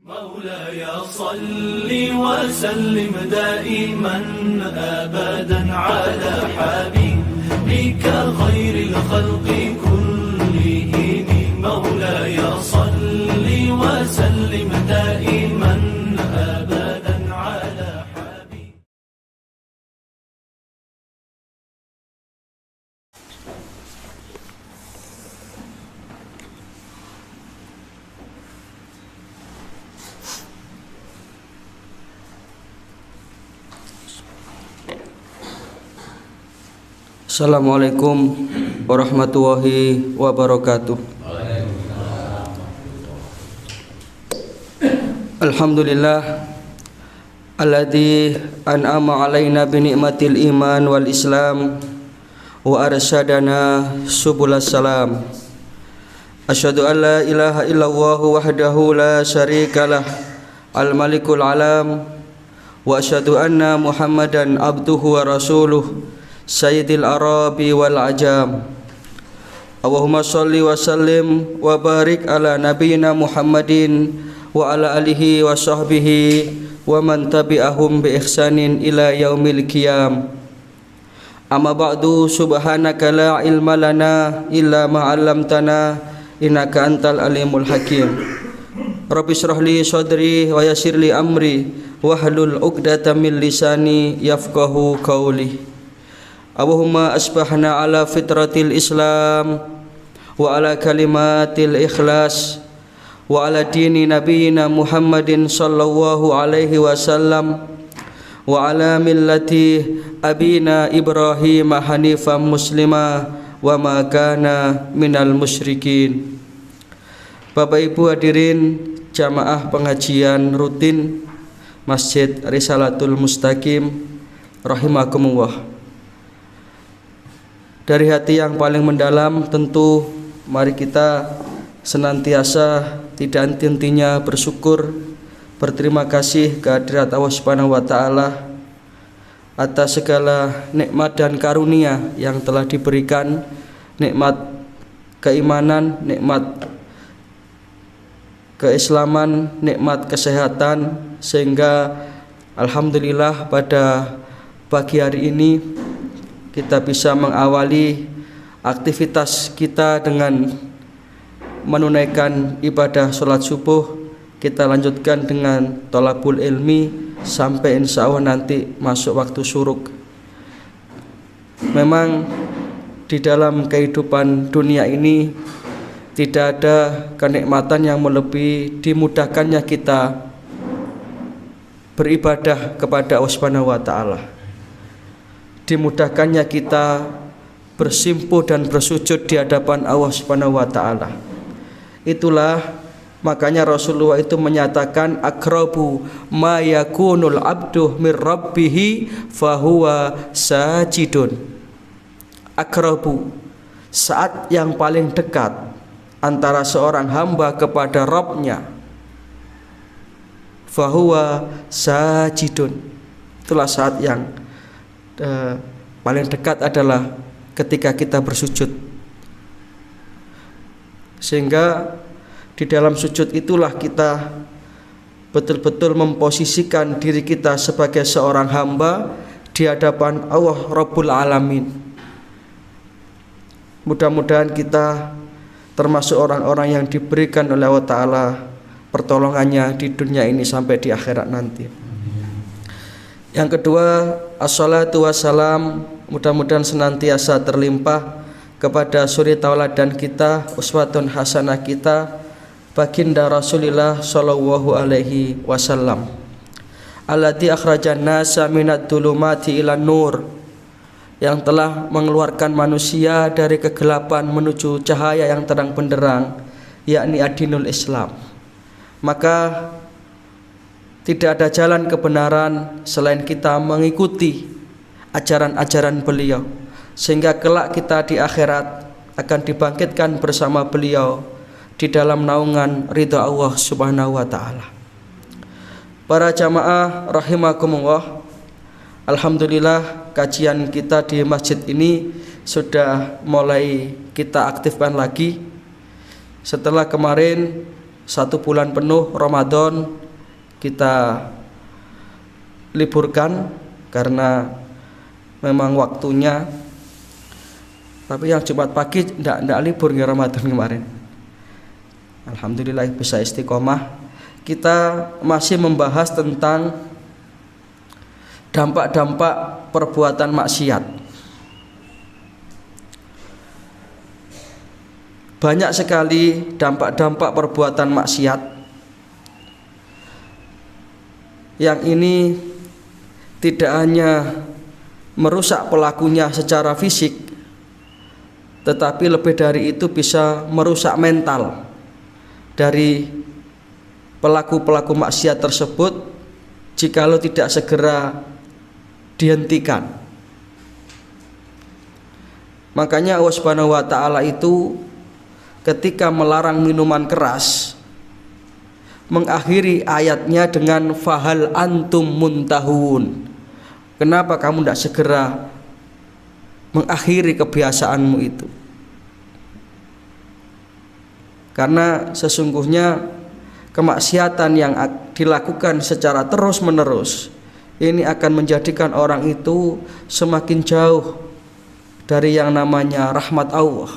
مولاي صل وسلم دائما أبدا على حبيبك خير الخلق كلهم مولاي صل وسلم دائما أبدا على حبيبك. Assalamualaikum warahmatullahi wabarakatuh. Alhamdulillah alladzi an'ama alaina bi ni'matil iman wal islam wa arsyadana subulas salam. Asyhadu an la ilaha illallah wahdahu la syarikalah al malikul alam wa asyhadu anna muhammadan abduhu wa rasuluh Sayyidil Arabi wal Ajam. Allahumma sholli wa sallim wa barik ala nabiyyina Muhammadin wa ala alihi wa sahbihi wa man tabi'ahum bi ihsanin ila yaumil qiyam. Amma ba'du, subhanaka la ilma lana illa ma 'allamtana innaka antal alimul hakim. Rabbi shrah li sadri wa yassir li amri wahlul 'uqdatam min lisani yafqahu qawli. Allahumma asbahna ala fitratil Islam wa ala kalimatil ikhlas wa ala dini nabiyyina Muhammadin sallallahu alaihi wasallam wa ala millati abina Ibrahim hanifan muslima wa ma kana minal musyrikin. Bapak Ibu hadirin jamaah pengajian rutin Masjid Risalatul Mustaqim rahimakumullah. Dari hati yang paling mendalam tentu mari kita senantiasa tidak henti-hentinya bersyukur, berterima kasih kehadirat Allah Subhanahu wa taala atas segala nikmat dan karunia yang telah diberikan, nikmat keimanan, nikmat keislaman, nikmat kesehatan, sehingga alhamdulillah pada pagi hari ini kita bisa mengawali aktivitas kita dengan menunaikan ibadah sholat subuh. Kita lanjutkan dengan thalabul ilmi sampai insya Allah nanti masuk waktu syuruk. Memang di dalam kehidupan dunia ini tidak ada kenikmatan yang melebihi dimudahkannya kita beribadah kepada Allah Subhanahu wa taala, dimudahkannya kita bersimpuh dan bersujud di hadapan Allah Subhanahu wa taala. Itulah makanya Rasulullah itu menyatakan aqrabu ma yakunul abdu mir rabbih fahuwa sajidun. Aqrabu, saat yang paling dekat antara seorang hamba kepada Rabb-nya, fahuwa sajidun. Itulah saat yang paling dekat adalah ketika kita bersujud. Sehingga di dalam sujud itulah kita betul-betul memposisikan diri kita sebagai seorang hamba di hadapan Allah Rabbul Alamin. Mudah-mudahan kita termasuk orang-orang yang diberikan oleh Allah Ta'ala pertolongannya di dunia ini sampai di akhirat nanti. Yang kedua, assalatu wassalam, mudah-mudahan senantiasa terlimpah kepada suri tauladan kita, uswatun hasanah kita, baginda Rasulullah sallallahu alaihi wasallam, allati akhrajan nasa minad dhulumati ilan nur, yang telah mengeluarkan manusia dari kegelapan menuju cahaya yang terang benderang, yakni adinul Islam. Maka tidak ada jalan kebenaran selain kita mengikuti ajaran-ajaran beliau, sehingga kelak kita di akhirat akan dibangkitkan bersama beliau di dalam naungan ridha Allah Subhanahu wa taala. Para jamaah rahimakumullah, alhamdulillah kajian kita di masjid ini sudah mulai kita aktifkan lagi setelah kemarin 1 bulan penuh Ramadan kita liburkan karena memang waktunya. Tapi yang Jumat pagi tidak libur di Ramadan kemarin. Alhamdulillah bisa istiqomah. Kita masih membahas tentang dampak-dampak perbuatan maksiat. Banyak sekali dampak-dampak perbuatan maksiat. Yang ini tidak hanya merusak pelakunya secara fisik, tetapi lebih dari itu bisa merusak mental dari pelaku-pelaku maksiat tersebut jikalau tidak segera dihentikan. Makanya Allah Subhanahu wa taala itu ketika melarang minuman keras mengakhiri ayatnya dengan fahal antum muntahun. Kenapa kamu tidak segera mengakhiri kebiasaanmu itu? Karena sesungguhnya kemaksiatan yang dilakukan secara terus-menerus ini akan menjadikan orang itu semakin jauh dari yang namanya rahmat Allah.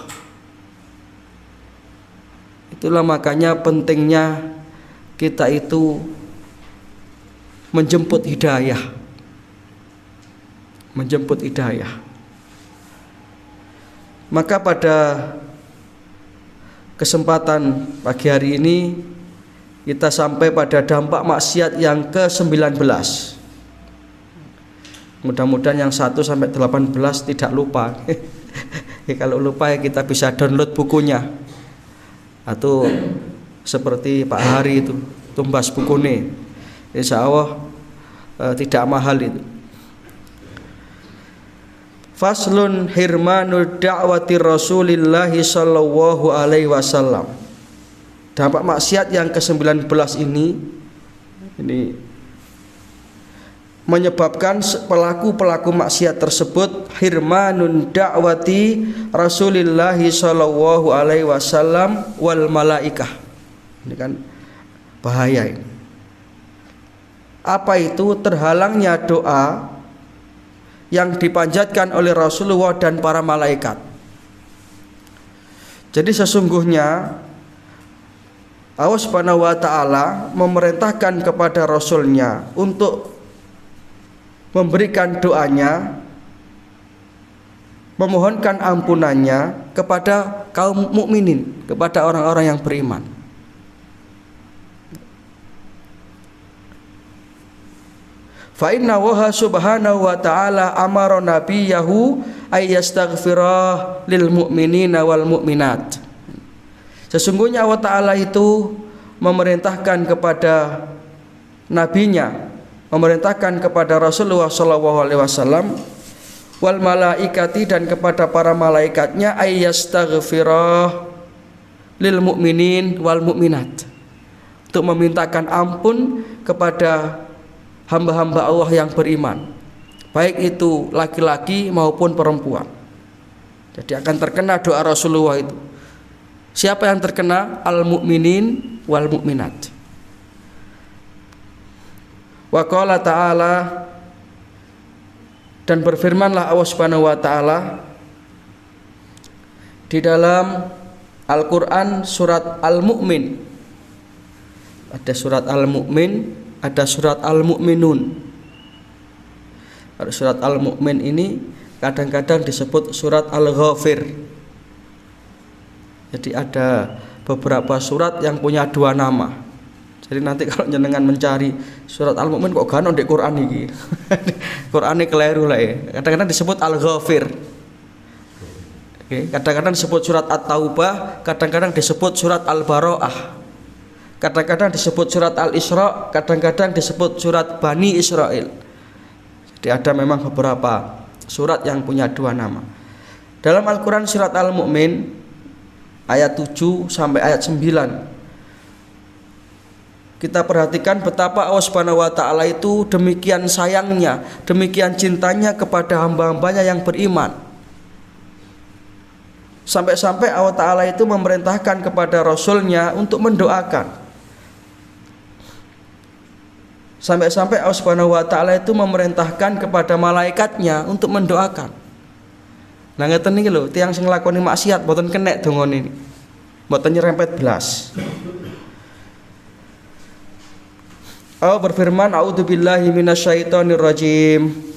Itulah makanya pentingnya kita itu menjemput hidayah. Menjemput hidayah. Maka pada kesempatan pagi hari ini kita sampai pada dampak maksiat yang ke-19. Mudah-mudahan yang 1 sampai 18 tidak lupa. Kalau lupa ya kita bisa download bukunya. Atau seperti Pak Hari itu tumbas bukune. Insya Allah tidak mahal itu. Faslun hirmanu da'wati Rasulillahi sallallahu alaihi wasallam. Dampak maksiat yang ke-19 ini menyebabkan pelaku-pelaku maksiat tersebut hirmanun da'wati Rasulillahi sallallahu alaihi wasallam wal malaikah. Ini kan bahaya ini. Apa itu? Terhalangnya doa yang dipanjatkan oleh Rasulullah dan para malaikat. Jadi sesungguhnya Allah Subhanahu wa taala memerintahkan kepada Rasulnya untuk memberikan doanya, memohonkan ampunannya kepada kaum mukminin, kepada orang-orang yang beriman. Fa inna Allaha subhanahu wa ta'ala amara nabiyahu ay yastaghfira lil mu'minina wal mu'minat. Sesungguhnya Allah Ta'ala itu memerintahkan kepada nabinya, memerintahkan kepada Rasulullah SAW wal malaikati dan kepada para malaikatnya ay yastaghfira lil mu'minin wal mu'minat, untuk memintakan ampun kepada hamba-hamba Allah yang beriman, baik itu laki-laki maupun perempuan. Jadi akan terkena doa Rasulullah itu. Siapa yang terkena? Al-mu'minin wal mu'minat. Wa qala ta'ala, dan berfirmanlah Allah Subhanahu wa taala di dalam Al-Qur'an surat Al-Mu'min. Ada surat Al-Mu'min, ada surat Al-Mu'minun. Surat Al-Mu'min ini kadang-kadang disebut surat Al-Ghafir. Jadi ada beberapa surat yang punya 2 nama. Jadi nanti kalau jenengan mencari surat Al-Mu'min kok gak ono di Quran iki. Qur'ane keliru lah ya. Kadang-kadang disebut Al-Ghafir. Oke, kadang-kadang disebut surat At-Taubah, kadang-kadang disebut surat Al-Bara'ah. Kadang-kadang disebut surat Al-Isra, kadang-kadang disebut surat Bani Israel. Jadi ada memang beberapa surat yang punya 2 nama. Dalam Al-Quran surat Al-Mu'min ayat 7 sampai ayat 9, kita perhatikan betapa Allah Subhanahu wa taala itu demikian sayangnya, demikian cintanya kepada hamba-hambanya yang beriman. Sampai-sampai Allah Ta'ala itu memerintahkan kepada Rasulnya untuk mendoakan. Sampai-sampai Allah Subhanahu wa taala itu memerintahkan kepada malaikatnya untuk mendoakan. Nah ngeten niki lho, tiyang sing nglakoni maksiat mboten kenek dongane niki. Mboten nyerempet blas. Allah berfirman, a'udzubillahi minasyaitonir rajim.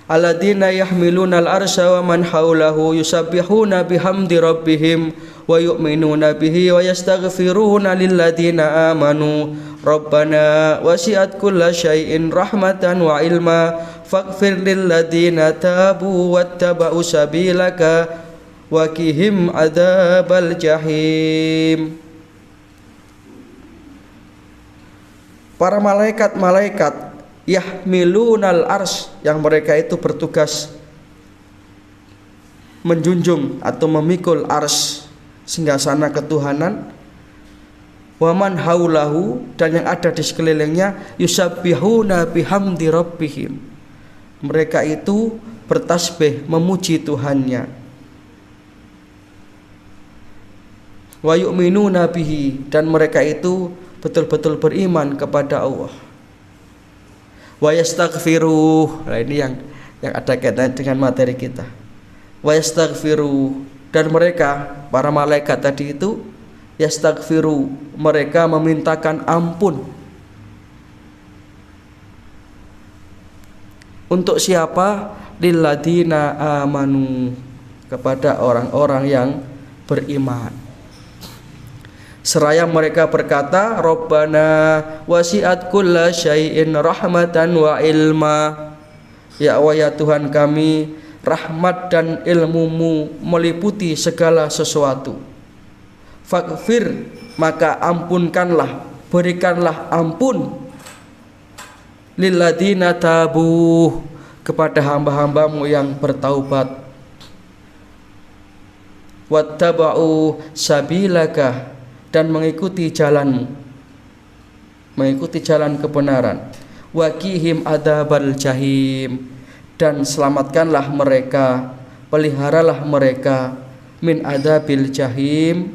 Alladzina yahmilunal arsya wa man haulahu yusabbihuna bihamdi rabbihim wa yu'minuna bihi wa yastaghfiruna lilladzina amanu rabbana wasi'at kulla syai'in rahmatan wa ilma faghfir lilladzina tabu wattaba'u sabilaka wa qihim adzabal jahim. Para malaikat-malaikat yahmilunal ars, yang mereka itu bertugas menjunjung atau memikul ars, singgasana ketuhanan, waman haulahu, dan yang ada di sekelilingnya, yusabbihuna bihamdi rabbihim, mereka itu bertasbih memuji Tuhannya, wa yu'minuna bihi, dan mereka itu betul-betul beriman kepada Allah, wa yastaghfiru. Nah ini yang ada kaitan dengan materi kita. Wa yastaghfiru, dan mereka para malaikat tadi itu yastaghfiru, mereka memintakan ampun. Untuk siapa? Lilladzina amanu, kepada orang-orang yang beriman. Seraya mereka berkata, Rabbana wasi'at kulla syai'in rahmatan wa ilma. Ya Allah, ya Tuhan kami, rahmat dan ilmumu meliputi segala sesuatu. Faghfir, maka ampunkanlah, berikanlah ampun, lilladzina tabu, kepada hamba-hambamu yang bertaubat, wattaba'u sabilaka, dan mengikuti jalanmu, mengikuti jalan kebenaran, waqihim adzabal jahim, dan selamatkanlah mereka, peliharalah mereka min adzabil jahim,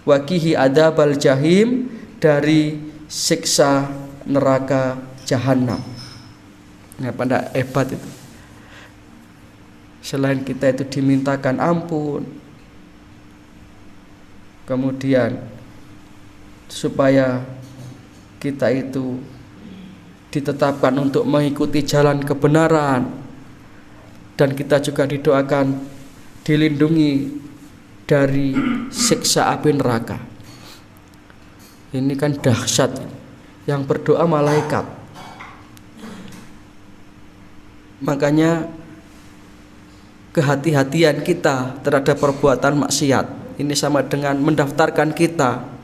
waqihi adzabal jahim, dari siksa neraka jahanam. Nah, pada hebat itu. Selain kita itu dimintakan ampun, kemudian supaya kita itu ditetapkan untuk mengikuti jalan kebenaran, dan kita juga didoakan dilindungi dari siksa api neraka. Ini kan dahsyat, yang berdoa malaikat. Makanya kehati-hatian kita terhadap perbuatan maksiat ini sama dengan mendaftarkan kita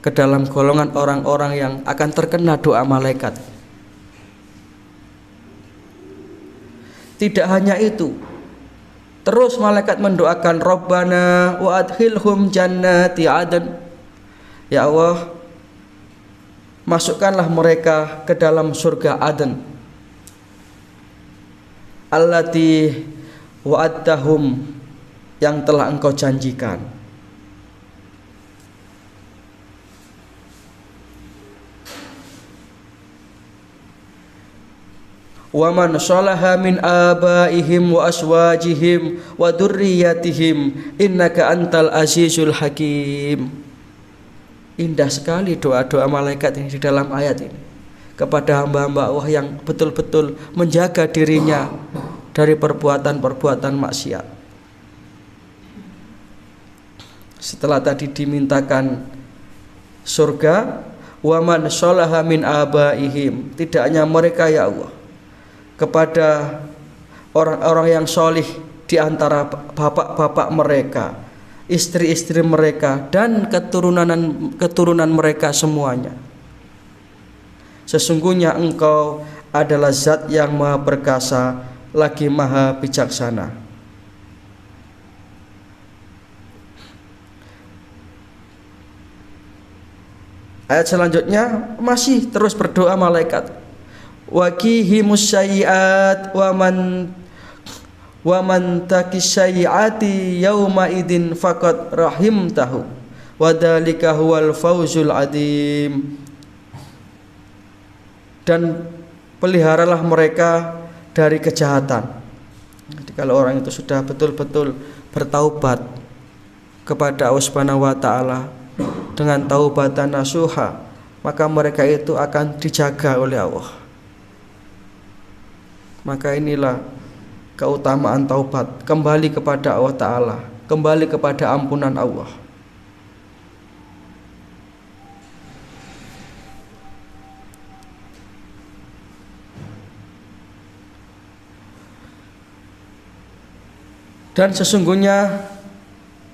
ke dalam golongan orang-orang yang akan terkena doa malaikat. Tidak hanya itu, terus malaikat mendoakan, Rabbana wa adkhilhum jannati adn. Ya Allah, masukkanlah mereka ke dalam surga Aden, allati wa'adtahum, yang telah engkau janjikan. Wa man shalaha min abaihim wa aswajihim wa dzurriyyatihim innaka antal azizul hakim. Indah sekali doa-doa malaikat ini di dalam ayat ini kepada hamba-hamba Allah yang betul-betul menjaga dirinya dari perbuatan-perbuatan maksiat. Setelah tadi dimintakan surga, wa man shalaha min abaihim, tidak hanya mereka ya Allah, kepada orang-orang yang solih di antara bapak-bapak mereka, istri-istri mereka, dan keturunan mereka semuanya. Sesungguhnya engkau adalah zat yang maha perkasa, lagi maha bijaksana. Ayat selanjutnya masih terus berdoa malaikat, waqihimus sayyi'at wa man taqis sayyi'ati yauma idin faqad rahimtahu wa dzalika huwal fawzul adzim. dan peliharalah mereka dari kejahatan. Jadi kalau orang itu sudah betul-betul bertaubat kepada Allah Subhanahu wa taala dengan taubatan nasuha, maka mereka itu akan dijaga oleh Allah. Maka inilah keutamaan taubat, kembali kepada Allah taala, kembali kepada ampunan Allah. Dan sesungguhnya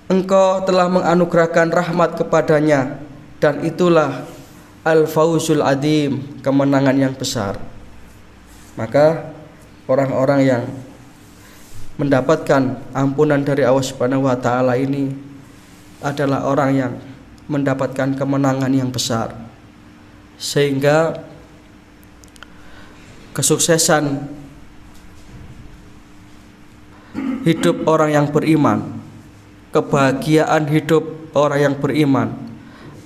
Engkau telah menganugerahkan rahmat kepadanya, dan itulah al-fawzul adim, kemenangan yang besar. Maka orang-orang yang mendapatkan ampunan dari Allah Subhanahu wa taala ini adalah orang yang mendapatkan kemenangan yang besar, sehingga kesuksesan hidup orang yang beriman, kebahagiaan hidup orang yang beriman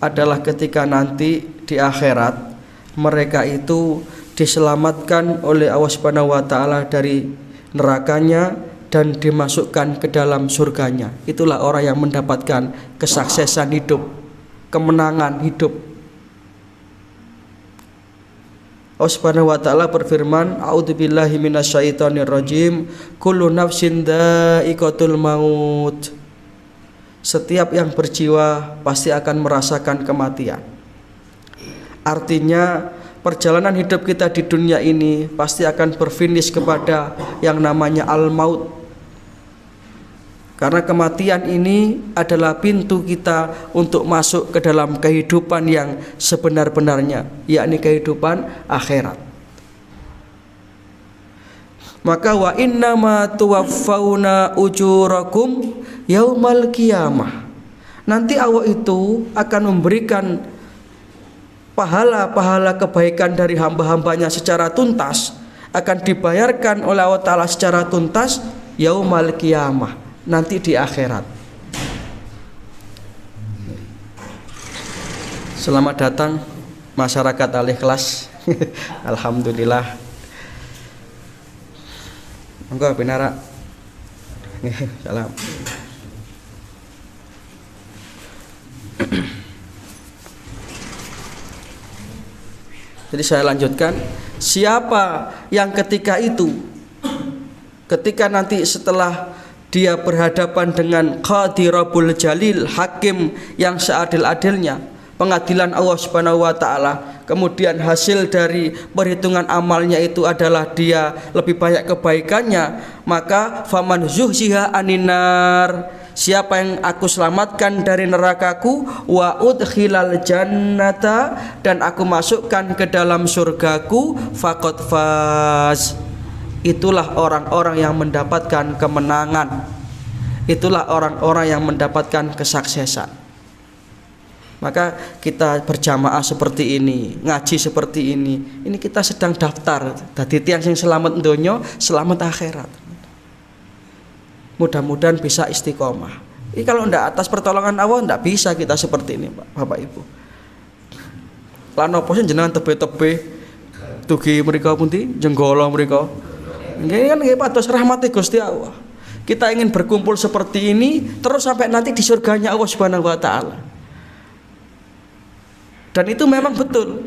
adalah ketika nanti di akhirat mereka itu diselamatkan oleh Allah Subhanahu wa taala dari nerakanya dan dimasukkan ke dalam surganya. Itulah orang yang mendapatkan kesuksesan hidup, kemenangan hidup. Allah Subhanahu wa taala berfirman, "A'udzubillahi minasyaitonirrajim. Kullu nafsin dha'iqatul maut." Setiap yang berjiwa pasti akan merasakan kematian. Artinya perjalanan hidup kita di dunia ini pasti akan berfinish kepada yang namanya al-maut. Karena kematian ini adalah pintu kita untuk masuk ke dalam kehidupan yang sebenar-benarnya, yakni kehidupan akhirat. Maka wa innama tuwaffawna ujurakum yaumal qiyamah. Nanti Allah itu akan memberikan pahala-pahala kebaikan dari hamba-hambanya secara tuntas, akan dibayarkan oleh Allah Ta'ala secara tuntas yaumal qiyamah, nanti di akhirat. Selamat datang masyarakat Al-Ikhlas. Alhamdulillah. Monggo pinara. Salam. Jadi saya lanjutkan, siapa yang ketika nanti setelah dia berhadapan dengan Qadi Rabbul Jalil, hakim yang seadil-adilnya, pengadilan Allah Subhanahu wa taala, kemudian hasil dari perhitungan amalnya itu adalah dia lebih banyak kebaikannya, maka faman zuhziha aninar, siapa yang aku selamatkan dari nerakaku, wa udkhilal jannata, dan aku masukkan ke dalam surgaku, faqad faz, itulah orang-orang yang mendapatkan kemenangan, itulah orang-orang yang mendapatkan kesuksesan. Maka kita berjamaah seperti ini, ngaji seperti ini kita sedang daftar dadi tiyang sing selamat donya, selamat akhirat. Mudah-mudahan bisa istiqomah. Ini kalau ndak atas pertolongan Allah ndak bisa kita seperti ini, Pak, Bapak Ibu. Lan opo sing jenengan tebe-tebe tugi mriku pundi jenggala mriku. Nggih kan nggih pados rahmati Gusti Allah. Kita ingin berkumpul seperti ini terus sampai nanti di surganya Allah Subhanahu wa taala. Dan itu memang betul.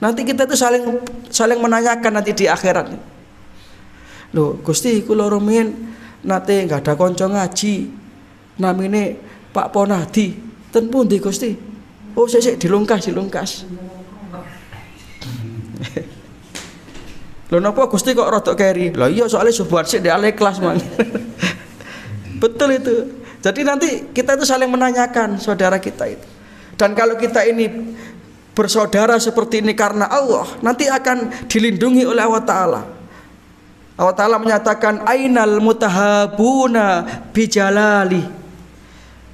Nanti kita itu saling menanyakan nanti di akhirat. Loh, Gusti kula rumiyin nate enggak ada kanca ngaji. Namine Pak Ponadi. Ten pundi Gusti? Oh, sik dilungkas. Lho napa Gusti kok rada keri? Lah iya soalnya subuhan sik di Al-Ikhlas, Mang. Betul itu. Jadi nanti kita itu saling menanyakan saudara kita itu. Dan kalau kita ini bersaudara seperti ini karena Allah, nanti akan dilindungi oleh Allah Ta'ala. Allah Ta'ala menyatakan, ainal mutahabuna bijalali.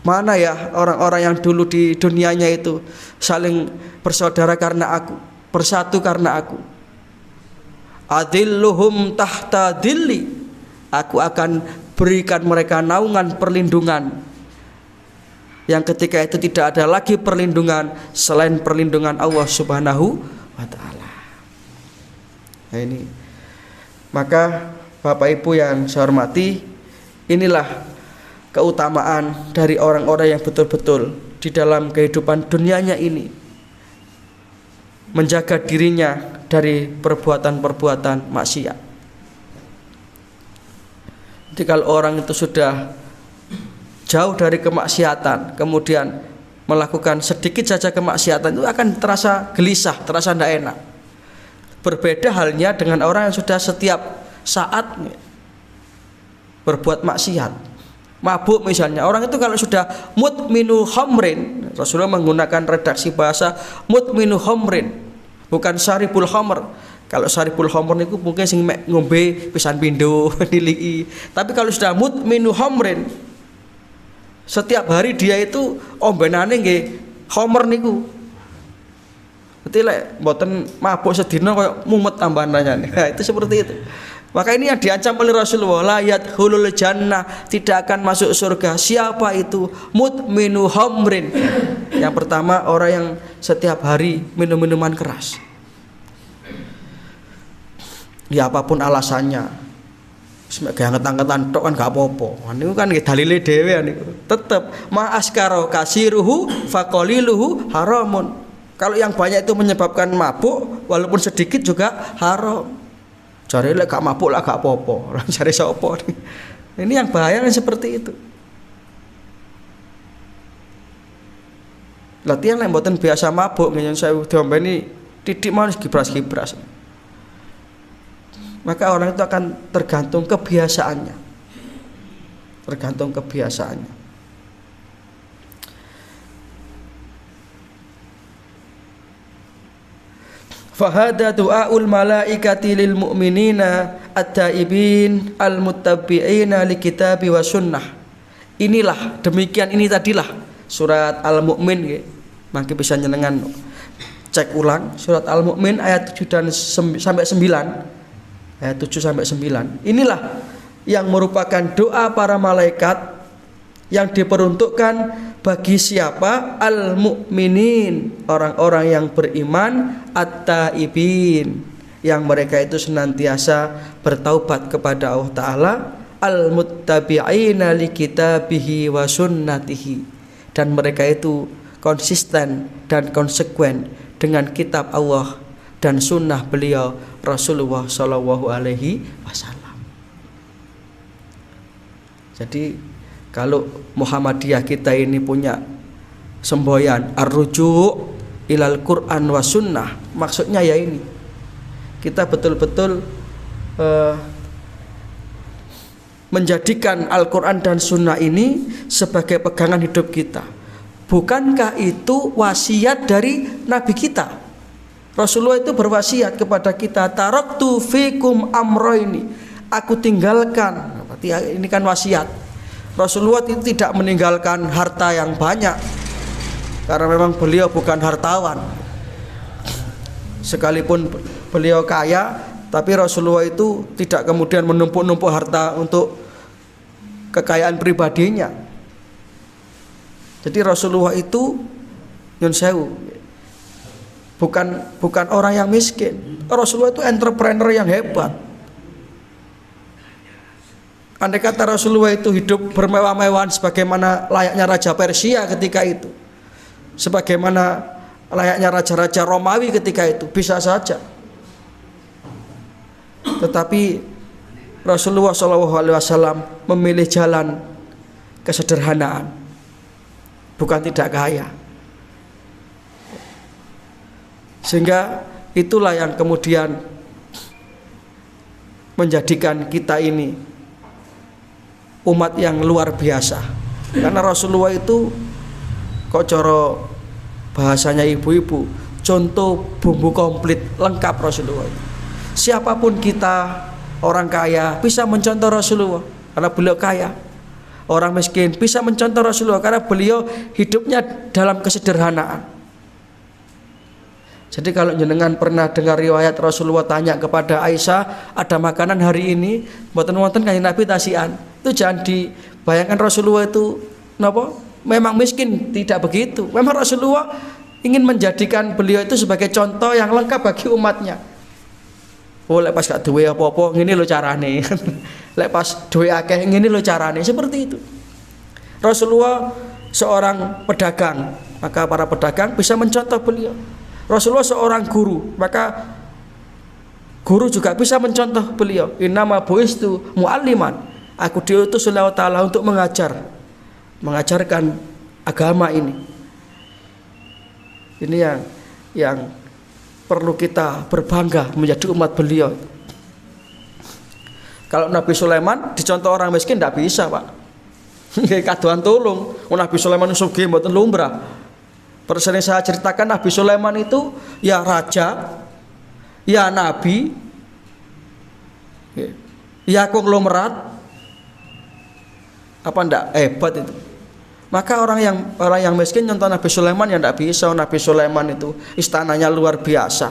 Mana ya orang-orang yang dulu di dunianya itu saling bersaudara karena aku, bersatu karena aku. Adilluhum tahta dilli, aku akan berikan mereka naungan perlindungan, yang ketika itu tidak ada lagi perlindungan selain perlindungan Allah Subhanahu wa taala. Nah, ini. Maka Bapak Ibu yang saya hormati, inilah keutamaan dari orang-orang yang betul-betul di dalam kehidupan dunianya ini menjaga dirinya dari perbuatan-perbuatan maksiat. Jadi kalau orang itu sudah jauh dari kemaksiatan, kemudian melakukan sedikit saja kemaksiatan, itu akan terasa gelisah, terasa tidak enak. Berbeda halnya dengan orang yang sudah setiap saat berbuat maksiat, mabuk misalnya. Orang itu kalau sudah mudminu khamrin, Rasulullah menggunakan redaksi bahasa mudminu khamrin, bukan syaribul khamr. Kalau syaribul khamr itu mungkin sing ngombe pisan pindho diliki. Tapi kalau sudah mudminu khamrin, setiap hari dia itu ombenane nggih khamr niku. Berarti lek mboten mabuk sedina koyo mumet tambahannya. Nah, itu seperti itu. Maka ini yang diancam oleh Rasulullah, la yadkhulul jannah, tidak akan masuk surga. Siapa itu? Mudminu khamrin. Yang pertama, orang yang setiap hari minum minuman keras. Ya apapun alasannya. Sebagai anget-angetan tok kan gak apa-apa. Niku kan dalile dhewe niku. Tetep ma askaro kasiruhu faqaliluhu haramun. Kalau yang banyak itu menyebabkan mabuk, walaupun sedikit juga haram. Cari lek gak mabuk lah gak apa-apa. Cari sapa. Ini yang bahaya kan seperti itu. Latihan lek mboten biasa mabuk ngen saya diombeni titik mau gibras-gibras. Maka orang itu akan tergantung kebiasaannya. Tergantung kebiasaannya. Fahada du'aul malaikati lil mu'minina at-taibin al-muttabi'ina li kitabi wa sunnah. Inilah, demikian ini tadilah surat Al-Mu'min nggih. Mangke bisa nyenengan cek ulang surat Al-Mu'min ayat 7 dan sampai 9. Ayat 7 sampai 9. Inilah yang merupakan doa para malaikat yang diperuntukkan bagi siapa? Al-mu'minin, orang-orang yang beriman, at-taibin, yang mereka itu senantiasa bertaubat kepada Allah Ta'ala, al-muttabi'ina li kitabihi wa sunnatihi, dan mereka itu konsisten dan konsekuen dengan kitab Allah dan sunnah beliau Rasulullah Shallallahu Alaihi Wasallam. Jadi kalau Muhammadiyah kita ini punya semboyan ar-ruju' ilal Quran wa sunnah, maksudnya ya ini, kita betul-betul menjadikan Al-Quran dan sunnah ini sebagai pegangan hidup kita. Bukankah itu wasiat dari Nabi kita? Rasulullah itu berwasiat kepada kita, taraktu fikum amroini, aku tinggalkan. Berarti ini kan wasiat. Rasulullah itu tidak meninggalkan harta yang banyak, karena memang beliau bukan hartawan. Sekalipun beliau kaya, tapi Rasulullah itu tidak kemudian menumpuk-numpuk harta untuk kekayaan pribadinya. Jadi Rasulullah itu nyun sewu, bukan orang yang miskin. Rasulullah itu entrepreneur yang hebat. Andai kata Rasulullah itu hidup bermewah-mewahan sebagaimana layaknya Raja Persia ketika itu, sebagaimana layaknya raja-raja Romawi ketika itu, bisa saja. Tetapi Rasulullah SAW memilih jalan kesederhanaan, bukan tidak kaya. Sehingga itulah yang kemudian menjadikan kita ini umat yang luar biasa. Karena Rasulullah itu kok coro bahasanya ibu-ibu, contoh bumbu komplit lengkap Rasulullah itu. Siapapun kita, orang kaya bisa mencontoh Rasulullah karena beliau kaya. Orang miskin bisa mencontoh Rasulullah karena beliau hidupnya dalam kesederhanaan. Jadi kalau jenengan pernah dengar riwayat Rasulullah tanya kepada Aisyah, ada makanan hari ini, mboten-mboten kanjeng Nabi tasian. Itu jangan dibayangkan Rasulullah itu napa? Memang miskin, tidak begitu. Memang Rasulullah ingin menjadikan beliau itu sebagai contoh yang lengkap bagi umatnya. Oh lek pas gak duwe apa-apa ngene lho carane. Lek pas duwe akeh ngene lho carane, seperti itu. Rasulullah seorang pedagang, maka para pedagang bisa mencontoh beliau. Rasulullah seorang guru, maka guru juga bisa mencontoh beliau. Innama buistu mualliman. Aku diutus oleh Allah Ta'ala untuk mengajarkan agama ini. Ini yang perlu kita berbangga menjadi umat beliau. Kalau Nabi Sulaiman dicontoh orang miskin tidak bisa, Pak. Kaduan tolong. Nabi Sulaiman sugih mboten lumrah. Sering saya ceritakan Nabi Sulaiman itu ya raja, ya nabi, ya konglomerat, apa ndak hebat itu. Maka orang yang miskin contoh Nabi Sulaiman yang tidak bisa. Nabi Sulaiman itu istananya luar biasa.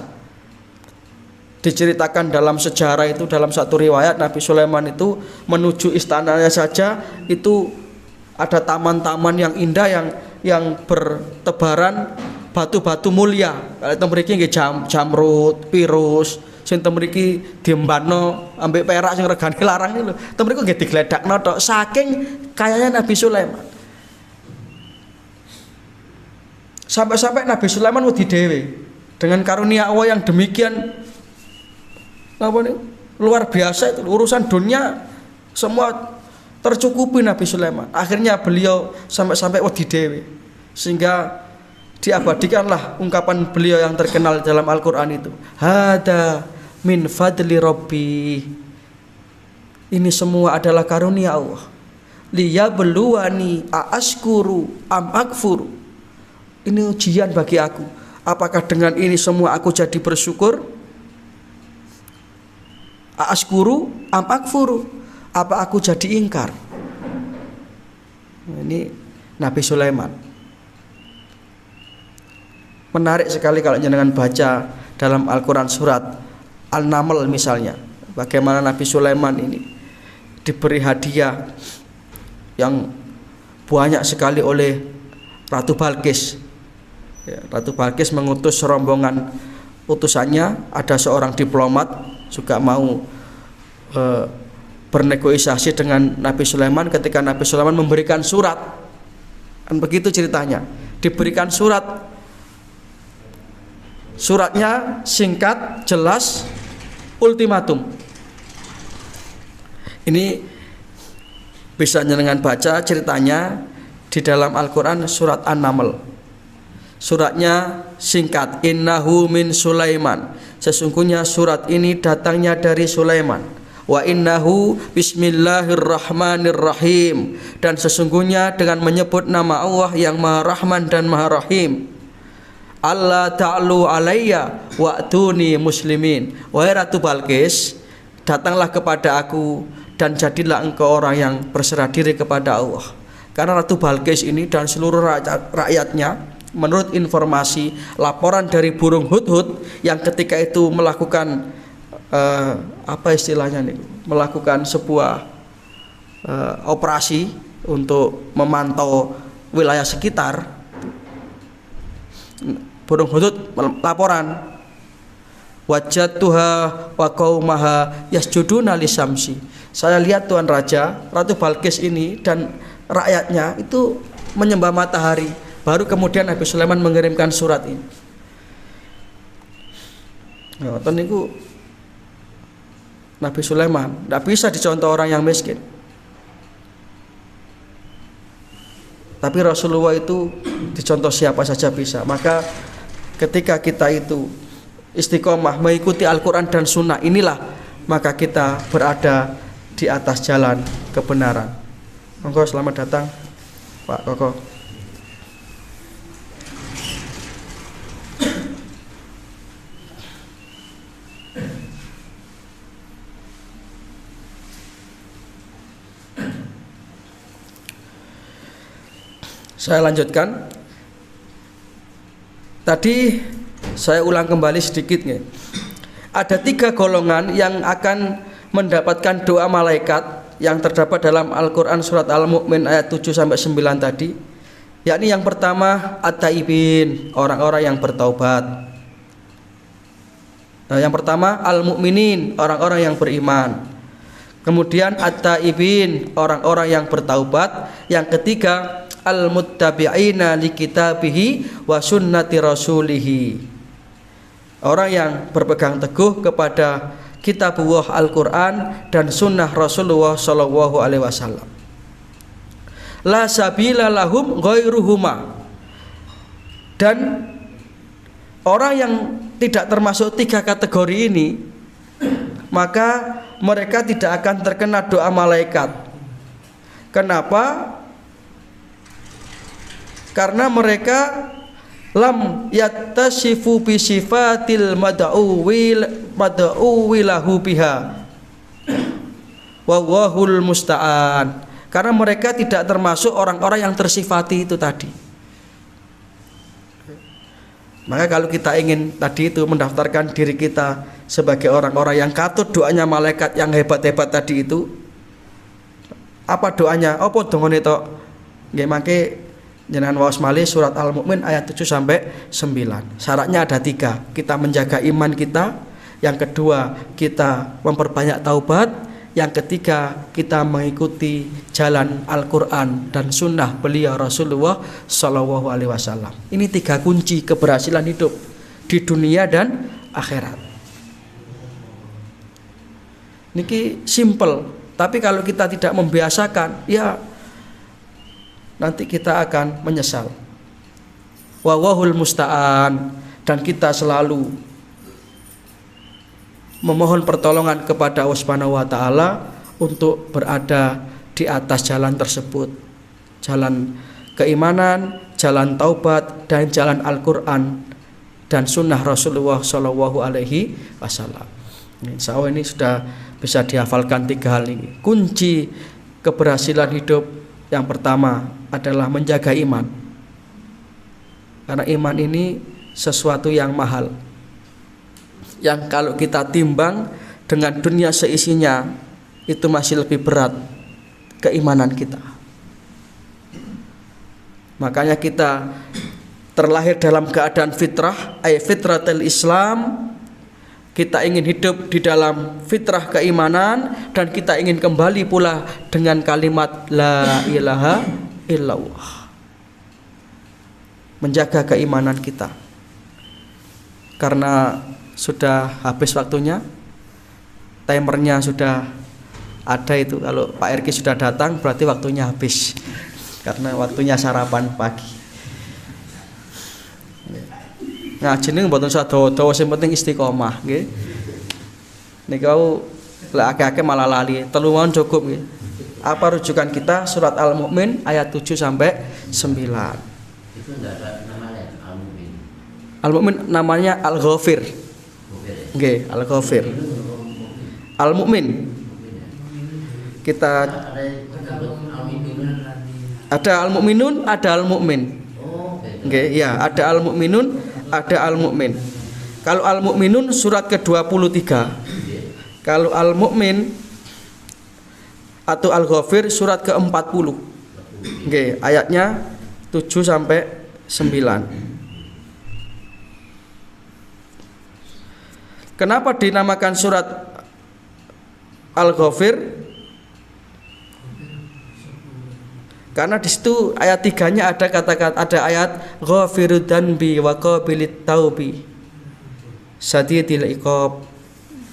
Diceritakan dalam sejarah itu, dalam satu riwayat Nabi Sulaiman itu menuju istananya saja itu ada taman-taman yang indah yang bertebaran batu-batu mulia. Kalau itu mriki nggih jamrut, pirus, sing teng mriki diembano ambek perak sing regane larang iki lho. Teng mriku nggih digledakno tok saking kayanya Nabi Sulaiman. Sampai-sampai Nabi Sulaiman wedi dhewe dengan karunia Allah yang demikian luar biasa itu, urusan dunia semua tercukupi Nabi Sulaiman. Akhirnya beliau sampai wedi dhewe sehingga diabadikanlah ungkapan beliau yang terkenal dalam Al-Qur'an itu. Hada min fadli Rabbi. Ini semua adalah karunia Allah. Liyabluwani a'askuru am akfuru. Ini ujian bagi aku. Apakah dengan ini semua aku jadi bersyukur? A'askuru am akfuru. Apa aku jadi ingkar? Ini Nabi Sulaiman. Menarik sekali kalau jenengan baca dalam Al-Quran surat Al-Naml misalnya, bagaimana Nabi Sulaiman ini diberi hadiah yang banyak sekali oleh Ratu Balqis. Ya, Ratu Balqis mengutus rombongan utusannya, ada seorang diplomat juga mau bernegosiasi dengan Nabi Sulaiman. Ketika Nabi Sulaiman memberikan surat, kan begitu ceritanya, diberikan suratnya singkat, jelas, ultimatum. Ini bisa jenengan baca ceritanya di dalam Al-Quran surat An-Naml. Suratnya singkat, innahu min Sulaiman. Sesungguhnya surat ini datangnya dari Sulaiman. Wa innahu bismillahirrahmanirrahim. Dan sesungguhnya dengan menyebut nama Allah yang Maha Rahman dan Maha Rahim. Allah ta'lu alayya wa'tuni muslimin. Wahai Ratu Balqis, datanglah kepada aku dan jadilah engkau orang yang berserah diri kepada Allah. Karena Ratu Balqis ini dan seluruh rakyatnya, menurut informasi laporan dari burung hudhud yang ketika itu melakukan apa istilahnya nih, melakukan sebuah operasi untuk memantau wilayah sekitar. Burung hudhud laporan, wajadtuha wa qaumaha yasjuduna lisamsi. Saya lihat Tuan Raja, Ratu Balqis ini dan rakyatnya itu menyembah matahari. Baru kemudian Nabi Sulaiman mengirimkan surat ini. Nah, niku Nabi Sulaiman tidak bisa dicontoh orang yang miskin. Tapi Rasulullah itu dicontoh siapa saja bisa. Maka ketika kita itu istiqomah mengikuti Al-Quran dan Sunnah, inilah maka kita berada di atas jalan kebenaran. Monggo, selamat datang Pak Koko. Saya lanjutkan. Tadi saya ulang kembali sedikit nih. Ada 3 golongan yang akan mendapatkan doa malaikat yang terdapat dalam Al-Quran surat Al-Mu'min ayat 7-9 tadi. Yakni yang pertama at-taibin, orang-orang yang bertaubat. Nah, yang pertama al-mu'minin, orang-orang yang beriman. Kemudian at-taibin, orang-orang yang bertaubat. Yang ketiga al-muttabi'ina li kitabihi wa sunnati rasulihi, orang yang berpegang teguh kepada kitabullah Al-Quran dan sunnah Rasulullah Sallallahu Alaihi Wasallam. La sabila lahum ghairuhuma, dan orang yang tidak termasuk tiga kategori ini, maka mereka tidak akan terkena doa malaikat. Kenapa? Karena mereka lam yattasifu bi sifatil mad'uwi lahu biha wallahul musta'an. Karena mereka tidak termasuk orang-orang yang tersifati itu tadi. Maka kalau kita ingin tadi itu mendaftarkan diri kita sebagai orang-orang yang katut doanya malaikat yang hebat-hebat tadi itu, apa doanya? Apa dongane tok? Nggih mangke jenengan waos malih surat Al-Mu'min ayat 7 sampai 9. Syaratnya ada 3. Kita menjaga iman kita, yang kedua kita memperbanyak taubat, yang ketiga kita mengikuti jalan Al-Quran dan sunnah beliau Rasulullah Sallallahu Alaihi Wasallam. Ini 3 kunci keberhasilan hidup di dunia dan akhirat. Niki simple, tapi kalau kita tidak membiasakan, ya nanti kita akan menyesal. Wallahul musta'an, dan kita selalu memohon pertolongan kepada Allah Subhanahu wa taala untuk berada di atas jalan tersebut. Jalan keimanan, jalan taubat, dan jalan Al-Qur'an dan sunnah Rasulullah Shallallahu alaihi wasallam. Insya Allah ini sudah bisa dihafalkan 3 hal ini. Kunci keberhasilan hidup yang pertama adalah menjaga iman. Karena iman ini sesuatu yang mahal, yang kalau kita timbang dengan dunia seisinya, itu masih lebih berat keimanan kita. Makanya kita terlahir dalam keadaan fitrah, fitratul Islam. Kita ingin hidup di dalam fitrah keimanan, dan kita ingin kembali pula dengan kalimat la ilaha illallah. Menjaga keimanan kita. Karena sudah habis waktunya, timernya sudah ada itu. Kalau Pak Erki sudah datang berarti waktunya habis, karena waktunya sarapan pagi. Ngaji niku mboten usah dawa-dawa, sing penting istiqomah nggih. Niku lek akeh-akeh malah lali. 3 mohon cukup nggih. Apa rujukan kita? Surat Al-Mu'min ayat 7 sampai 9. Itu enggak ada namanya Al-Mu'min. Al-Mu'min namanya Al-Ghafir. Nggih, Al-Ghafir. Al-Mu'min. Kita ada Al-Mu'minun, ada Al-Mu'min. Nggih, ya, ada Al-Mu'minun, ada Al-Mu'min. Kalau Al-Mu'minun surat ke-23. Kalau Al-Mu'min atau Al-Ghafir surat ke-40. Nggih, ayatnya 7 sampai 9. Kenapa dinamakan surat Al-Ghafir? Karena di situ ayat 3-nya ada kata-kata, ada ayat ghafirud dzanbi wa qabilit taubi sadidil iqab.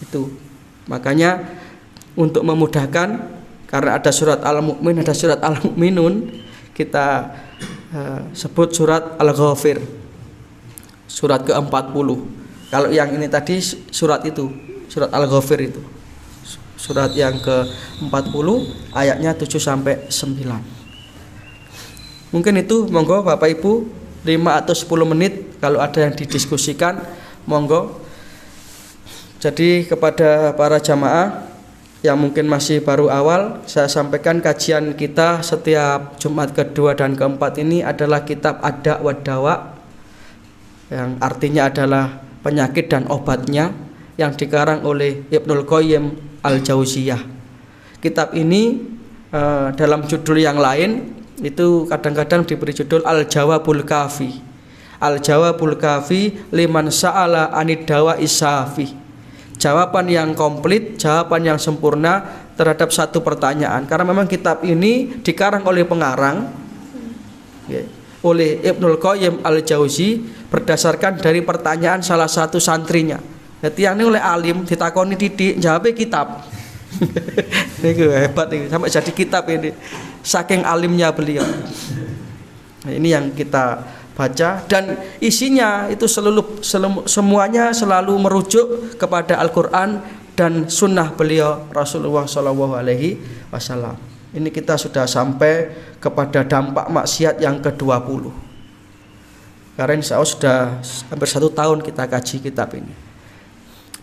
Itu. Makanya untuk memudahkan, karena ada surat Al-Mu'min, ada surat Al-Mu'minun, kita sebut surat Al-Ghafir. Surat ke-40. Kalau yang ini tadi surat itu, surat Al-Ghafir itu. Surat yang ke-40 ayatnya 7 sampai 9. Mungkin itu, monggo Bapak Ibu 5 atau 10 menit kalau ada yang didiskusikan, monggo. Jadi kepada para jamaah yang mungkin masih baru awal, saya sampaikan kajian kita setiap Jumat kedua dan keempat ini adalah kitab Ad-Da' wa Dawa, yang artinya adalah penyakit dan obatnya, yang dikarang oleh Ibnul Qayyim Al-Jauziyah. Kitab ini dalam judul yang lain itu kadang-kadang diberi judul Al-Jawabul Kafi. Al-Jawabul Kafi liman sa'ala anid dawa isafi. jawaban yang komplit, jawaban yang sempurna terhadap satu pertanyaan. Karena memang kitab ini dikarang oleh pengarang, oleh Ibnul Qayyim Al-Jauzi berdasarkan dari pertanyaan salah satu santrinya. Jadi yang ini oleh alim ditakoni titik, jawabnya kitab. Ini hebat ini, sampai jadi kitab ini, saking alimnya beliau. Nah, ini yang kita baca dan isinya itu semuanya selalu merujuk kepada Al-Quran dan sunnah beliau Rasulullah SAW. Ini kita sudah sampai kepada dampak maksiat yang ke-20. Karena insya Allah sudah hampir 1 tahun kita kaji kitab ini.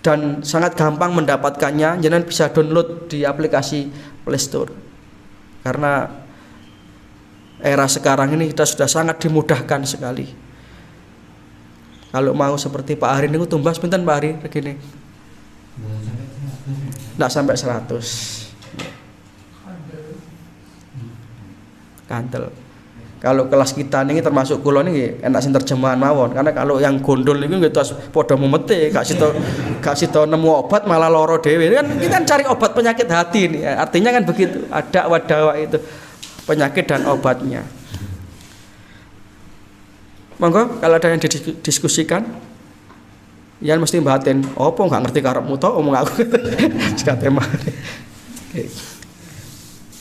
Dan sangat gampang mendapatkannya, jangan bisa download di aplikasi Play Store. Karena era sekarang ini kita sudah sangat dimudahkan sekali. Kalau mau seperti Pak Hari ini tumbas pinten Pak Hari begini. Enggak sampai 100. Kantel. Kalau kelas kita ini termasuk kula niki enak sing terjemahan mawon. Karena kalau yang gondol niku nggih terus padha memete, gak sito nemu obat malah loro dhewe. Kan kita cari obat penyakit hati ini. Artinya kan begitu. Ada wadawa itu penyakit dan obatnya. Monggo kalau ada yang didiskusikan, ya mesti batin. Opo nggak ngerti karepmu to omong aku. Sekat tema.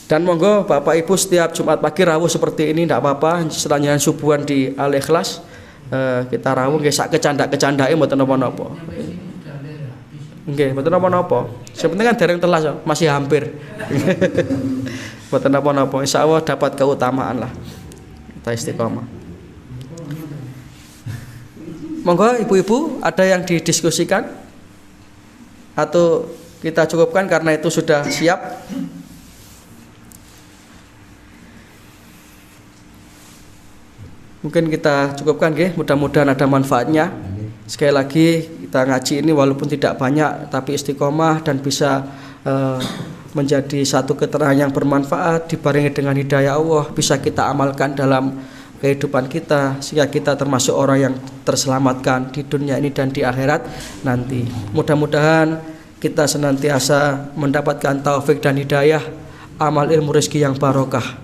Dan monggo Bapak Ibu setiap Jumat pagi rawuh seperti ini tidak apa-apa. Setelah subuhan di Al-Ikhlas kita rawuh nggih sak kecanda-kecandake mboten napa-napa. Nggih, mboten napa-napa. Sepenting kan dereng telas masih hampir. Mboten napa-napa. Insyaallah dapat keutamaan lah. Kita istiqomah. Monggo ibu-ibu ada yang didiskusikan atau kita cukupkan karena itu sudah siap. Mungkin kita cukupkan nggih, mudah-mudahan ada manfaatnya. Sekali lagi kita ngaji ini walaupun tidak banyak tapi istiqomah dan bisa menjadi satu keterangan yang bermanfaat dibarengi dengan hidayah Allah, bisa kita amalkan dalam kehidupan kita sehingga kita termasuk orang yang terselamatkan di dunia ini dan di akhirat nanti. Mudah-mudahan kita senantiasa mendapatkan taufik dan hidayah, amal ilmu rezeki yang barokah.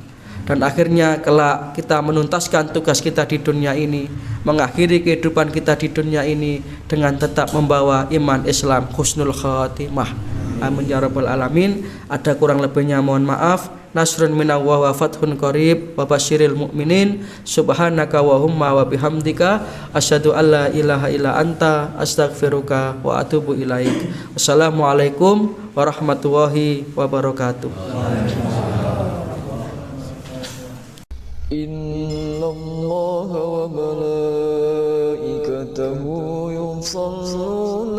Dan akhirnya kelak kita menuntaskan tugas kita di dunia ini, mengakhiri kehidupan kita di dunia ini dengan tetap membawa iman Islam husnul khatimah. Amin ya rabbal alamin. Ada kurang lebihnya mohon maaf. Nasrun minallah wa fathun qarib wa basyiril mu'minin. Subhanaka wa humma wa bihamdika asyhadu an la ilaha illa anta astaghfiruka wa atubu ilaik. Wassalamualaikum warahmatullahi wabarakatuh. إن الله وملائكته يصلون